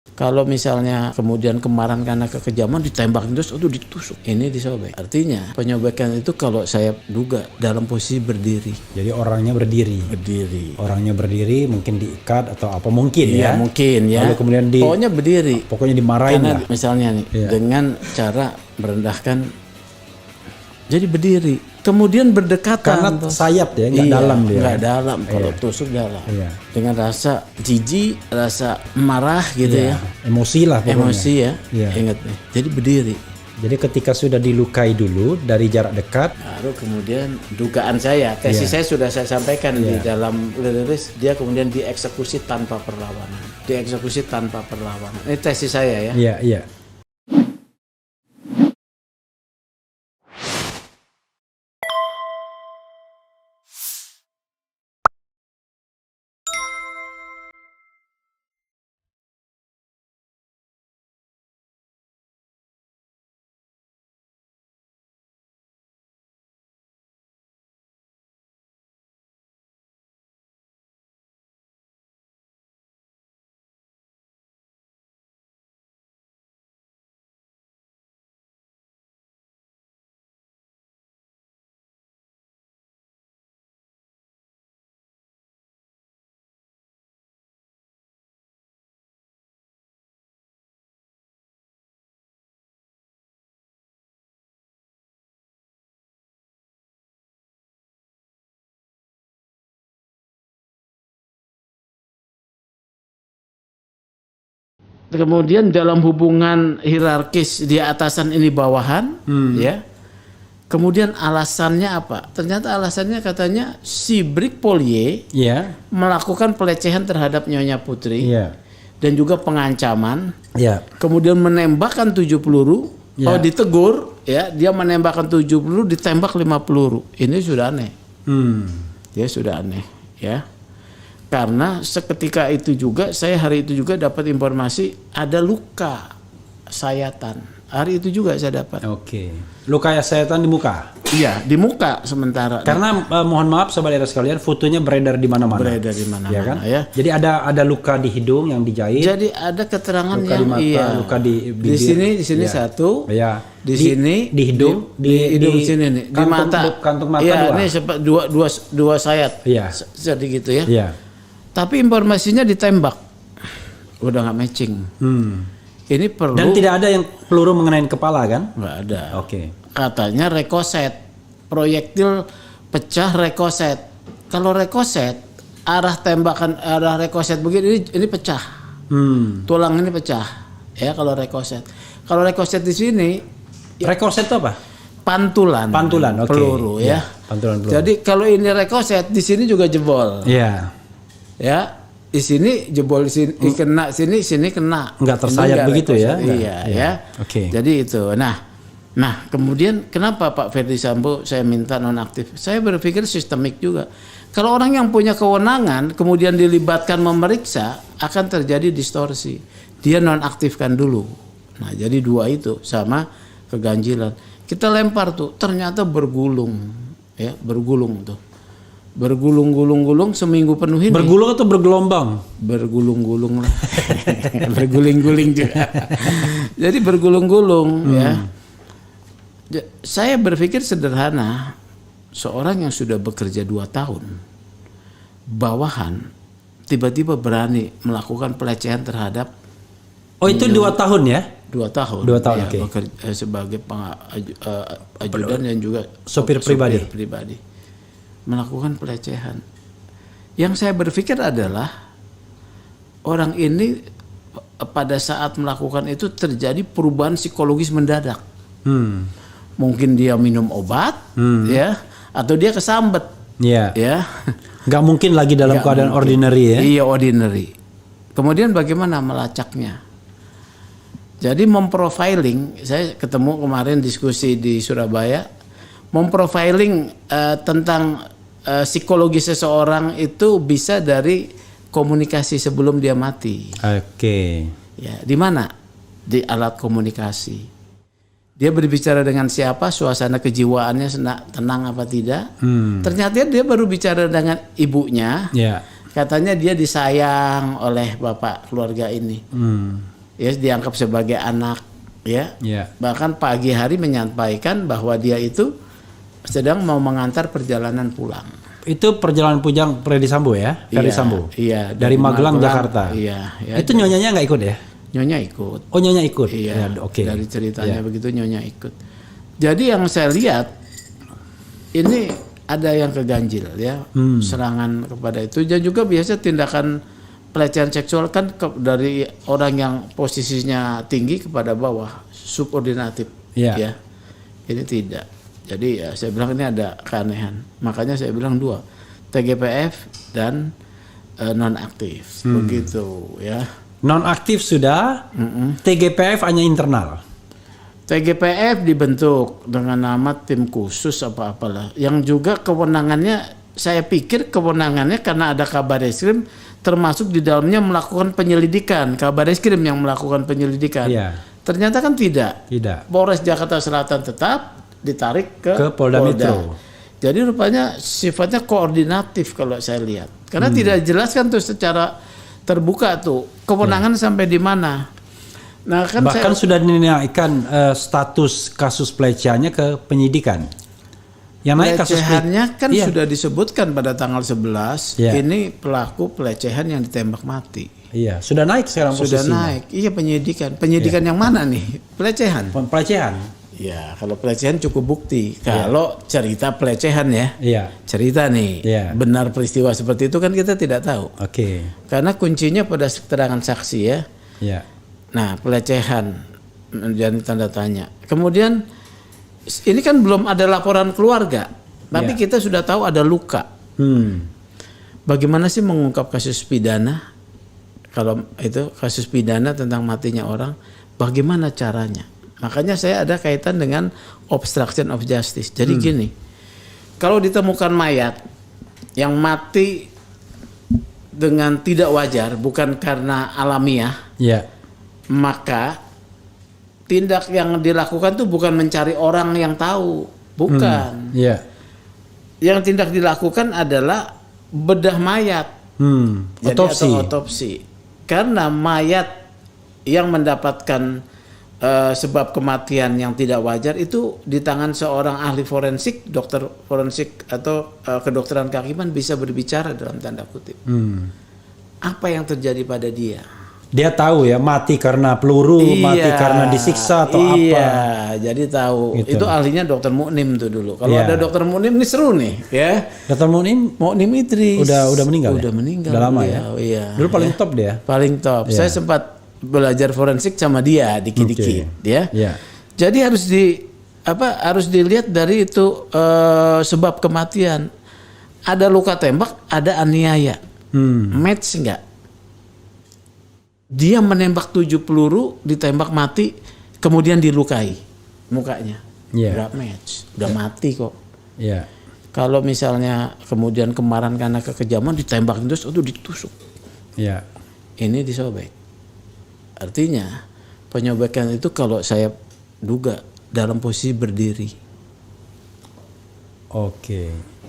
Kalau misalnya kemudian kemarahan karena kekejaman ditembak terus, itu ditusuk, ini disobek. Artinya penyobekan itu kalau saya duga dalam posisi berdiri. Jadi orangnya berdiri. Orangnya berdiri, mungkin diikat atau apa mungkin ya. Mungkin ya. Lalu kemudian pokoknya berdiri. Pokoknya dimarahin karena lah. Misalnya nih dengan cara merendahkan, jadi berdiri. Kemudian berdekatan. Karena sayap ya, nggak dalam dia. Nggak dalam, kalau tusuk dalam. Dengan rasa jijik, rasa marah gitu ya. Emosi lah pokoknya. Emosi ya, ingat nih. Jadi berdiri. Jadi ketika sudah dilukai dulu dari jarak dekat. Baru kemudian dugaan saya, tesis saya sudah saya sampaikan di dalam rilis, dia kemudian dieksekusi tanpa perlawanan. Ini tesis saya ya. Iya. Kemudian dalam hubungan hierarkis di atasan ini bawahan, ya. Kemudian alasannya apa? Ternyata alasannya katanya si Brigpolier melakukan pelecehan terhadap Nyonya Putri dan juga pengancaman. Kemudian menembakkan 7 peluru. Ditegur, ya, dia menembakkan 7 peluru, ditembak 5 peluru. Ini sudah aneh. Ya sudah aneh, ya. Karena seketika itu juga, saya hari itu juga dapat informasi ada luka sayatan. Hari itu juga saya dapat. Luka sayatan di muka? Iya, di muka sementara. Karena mohon maaf sobat era sekalian, fotonya beredar di mana-mana. Ya kan? Jadi ada luka di hidung yang dijahit. Jadi ada keterangan luka yang di mata, luka di bibir. Di sini satu. Di sini di hidung, di hidung sini nih, di mata. Kantung mata ini dua sayat. Jadi gitu ya. Tapi informasinya ditembak, udah nggak matching. Ini perlu. Dan tidak ada yang peluru mengenai kepala kan? Nggak ada. Katanya rekoset, proyektil pecah rekoset. Kalau rekoset, arah rekoset begini, ini pecah. Tulang ini pecah. Ya kalau rekoset. Kalau rekoset di sini. Rekoset itu apa? Pantulan. Peluru ya. Pantulan peluru. Jadi kalau ini rekoset, di sini juga jebol. Ya, di sini jebol, sini kena, sini kena. Enggak tersayat begitu ya? Iya. Jadi itu. Nah, kemudian kenapa Pak Ferdi Sambo saya minta nonaktif? Saya berpikir sistemik juga. Kalau orang yang punya kewenangan kemudian dilibatkan memeriksa, akan terjadi distorsi. Dia nonaktifkan dulu. Nah, jadi dua itu sama keganjilan. Kita lempar tuh, ternyata bergulung, ya, bergulung tuh. Bergulung-gulung seminggu penuh ini. Bergulung atau bergelombang? Bergulung-gulung lah. Berguling-guling juga. Jadi bergulung-gulung ya. Saya berpikir sederhana. Seorang yang sudah bekerja 2 tahun, bawahan, tiba-tiba berani melakukan pelecehan terhadap. Itu 2 tahun ya? 2 tahun. 2 tahun, ya, bekerja sebagai ajudan dan juga sopir pribadi. Melakukan pelecehan. Yang saya berpikir adalah orang ini pada saat melakukan itu terjadi perubahan psikologis mendadak. Mungkin dia minum obat, ya, atau dia kesambet, ya. Nggak mungkin lagi dalam keadaan ordinary ya? Iya, ordinary. Kemudian bagaimana melacaknya? Jadi memprofiling, saya ketemu kemarin diskusi di Surabaya, memprofiling tentang psikologi seseorang itu bisa dari komunikasi sebelum dia mati. Ya, di mana? Di alat komunikasi. Dia berbicara dengan siapa, suasana kejiwaannya tenang apa tidak. Ternyata dia baru bicara dengan ibunya. Katanya dia disayang oleh bapak keluarga ini. ya dianggap sebagai anak, ya. Bahkan pagi hari menyampaikan bahwa dia itu sedang mau mengantar perjalanan pulang. Itu perjalanan pulang Freddy Sambo ya? Ferdy Sambo? Iya. Dari Magelang, Jakarta? Iya. Ya, itu nyonyanya nggak ikut ya? Nyonya ikut. Oh, Nyonya ikut? Iya, oke. Dari ceritanya begitu Nyonya ikut. Jadi yang saya lihat, ini ada yang keganjil ya, serangan kepada itu. Dan juga biasa tindakan pelecehan seksual kan dari orang yang posisinya tinggi kepada bawah, subordinatif. Ya. Ini tidak. Jadi ya saya bilang ini ada keanehan. Makanya saya bilang 2, TGPF dan nonaktif. Begitu ya. Nonaktif sudah, TGPF hanya internal. TGPF dibentuk dengan nama tim khusus apa-apalah. Yang juga kewenangannya, saya pikir kewenangannya karena ada Kabar Eskrim, termasuk di dalamnya melakukan penyelidikan. Kabar Eskrim yang melakukan penyelidikan. Ternyata kan tidak. Polres Jakarta Selatan tetap ditarik ke Polda Metro. Jadi rupanya sifatnya koordinatif kalau saya lihat. Karena tidak dijelaskan tuh secara terbuka tuh kewenangan sampai di mana. Nah, kan bahkan sudah dinaikkan status kasus pelecehannya ke penyidikan. Yang naik kasus pelecehannya kan sudah disebutkan pada tanggal 11. Ini pelaku pelecehan yang ditembak mati. Iya, sudah naik sekarang posisinya. Sudah naik. Iya, penyidikan. Penyidikan yang mana nih? Pelecehan. Pelecehan. Ya, kalau pelecehan cukup bukti. Kalau cerita pelecehan cerita nih, benar peristiwa seperti itu kan kita tidak tahu. Karena kuncinya pada keterangan saksi ya. Nah, pelecehan menjadi tanda tanya. Kemudian ini kan belum ada laporan keluarga, tapi kita sudah tahu ada luka. Bagaimana sih mengungkap kasus pidana? Kalau itu kasus pidana tentang matinya orang, bagaimana caranya? Makanya saya ada kaitan dengan obstruction of justice. Jadi gini, kalau ditemukan mayat yang mati dengan tidak wajar, bukan karena alamiah, maka tindak yang dilakukan tuh bukan mencari orang yang tahu, bukan. Yang tindak dilakukan adalah bedah mayat, jadi otopsi. Karena mayat yang mendapatkan sebab kematian yang tidak wajar itu di tangan seorang ahli forensik, dokter forensik atau kedokteran kehakiman bisa berbicara dalam tanda kutip. Apa yang terjadi pada dia? Dia tahu ya mati karena peluru, mati karena disiksa atau apa? Iya, jadi tahu. Gitu. Itu ahlinya dokter Muknim tuh dulu. Kalau ada dokter Muknim ini seru nih, ya. Dokter Muknim Idris. Udah meninggal. Udah meninggal. Udah lama ya. Iya. Dulu paling top dia. Paling top. Saya sempat belajar forensik sama dia dikit-dikit ya. Jadi harus dilihat dari itu sebab kematian. Ada luka tembak, ada aniaya. Match enggak? Dia menembak 7 peluru, ditembak mati, kemudian dilukai mukanya. Enggak match. Udah mati kok. Kalau misalnya kemudian kemarahan karena kekejaman ditembak terus itu ditusuk. Ini disobek. Artinya penyobekan itu kalau saya duga dalam posisi berdiri.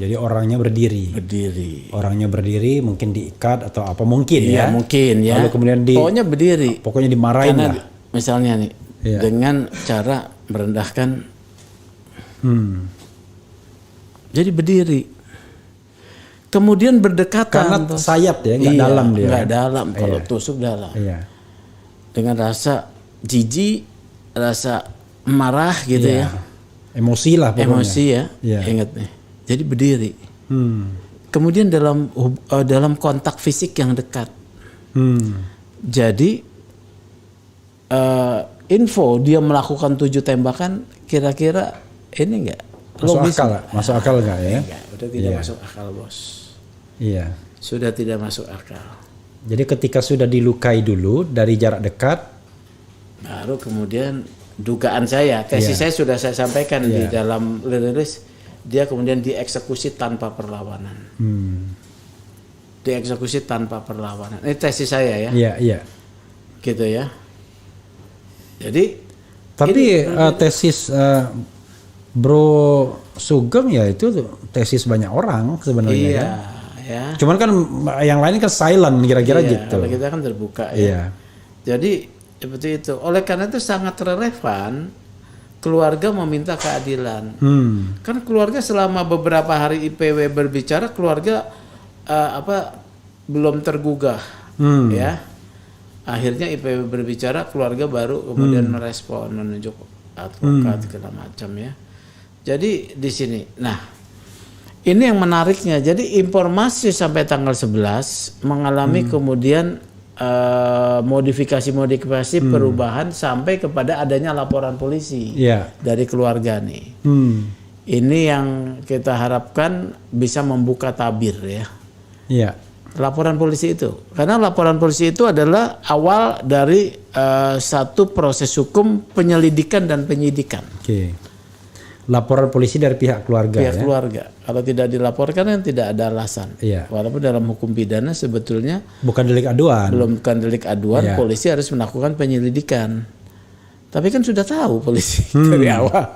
Jadi orangnya berdiri. Orangnya berdiri, mungkin diikat atau apa mungkin ya. Mungkin ya. Lalu kemudian pokoknya berdiri. Pokoknya dimarahin lah. Misalnya nih dengan cara merendahkan. Jadi berdiri. Kemudian berdekatan. Karena sayap ya, nggak dalam dia. Nggak dalam. Kalau tusuk dalam. Dengan rasa jijik, rasa marah gitu ya. Emosi lah pokoknya. Emosi ya. Ingat nih. Jadi berdiri. Kemudian dalam kontak fisik yang dekat. Jadi info dia melakukan 7 tembakan, kira-kira ini enggak logis? Masuk akal enggak ya? Enggak, udah tidak masuk akal, Bos. Sudah tidak masuk akal. Jadi ketika sudah dilukai dulu dari jarak dekat, baru kemudian dugaan saya, tesis saya sudah saya sampaikan di dalam rilis, dia kemudian dieksekusi tanpa perlawanan. Dieksekusi tanpa perlawanan. Ini tesis saya ya. Gitu ya. Jadi tapi tesis Bro Sugeng ya itu tesis banyak orang sebenarnya kan. Cuman kan yang lain kan silent kira-kira gitu. Kalau kita kan terbuka ya. Jadi Seperti itu. Oleh karena itu sangat relevan keluarga meminta keadilan. Kan keluarga selama beberapa hari IPW berbicara, keluarga belum tergugah, ya. Akhirnya IPW berbicara, keluarga baru kemudian merespon, menunjuk advokat segala macam ya. Jadi di sini, nah ini yang menariknya. Jadi informasi sampai tanggal 11 mengalami kemudian modifikasi perubahan sampai kepada adanya laporan polisi dari keluarga nih. Ini yang kita harapkan bisa membuka tabir ya. Laporan polisi itu, karena laporan polisi itu adalah awal dari satu proses hukum penyelidikan dan penyidikan. Laporan polisi dari pihak keluarga. Pihak keluarga. Kalau tidak dilaporkan kan tidak ada alasan. Walaupun dalam hukum pidana sebetulnya bukan delik aduan. Bukan delik aduan, polisi harus melakukan penyelidikan. Tapi kan sudah tahu polisi dari awal.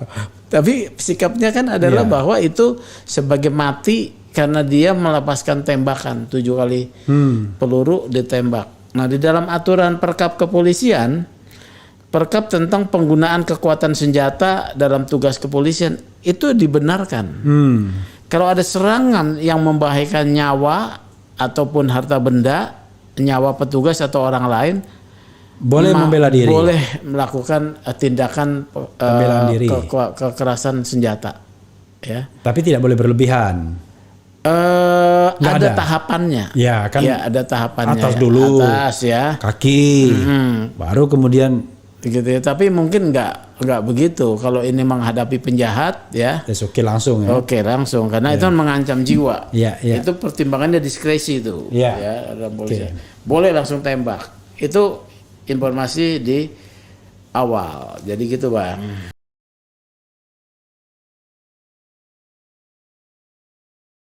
Tapi sikapnya kan adalah bahwa itu sebagai mati karena dia melepaskan tembakan 7 kali peluru ditembak. Nah, di dalam aturan Perkap Kepolisian, Perkap tentang penggunaan kekuatan senjata dalam tugas kepolisian itu dibenarkan. Kalau ada serangan yang membahayakan nyawa ataupun harta benda, nyawa petugas atau orang lain, boleh membela diri. Boleh melakukan tindakan pembelaan diri. Kekerasan senjata. Ya. Tapi tidak boleh berlebihan. Ada tahapannya. Ya, kan. Ya, ada tahapannya. Atas dulu. Atas ya. Kaki. Baru kemudian gitu ya, tapi mungkin nggak begitu kalau ini menghadapi penjahat ya. Oke langsung ya. Oke langsung karena itu mengancam jiwa. Itu pertimbangannya diskresi itu. Ya, dalam polisi. Boleh langsung tembak. Itu informasi di awal. Jadi gitu Bang.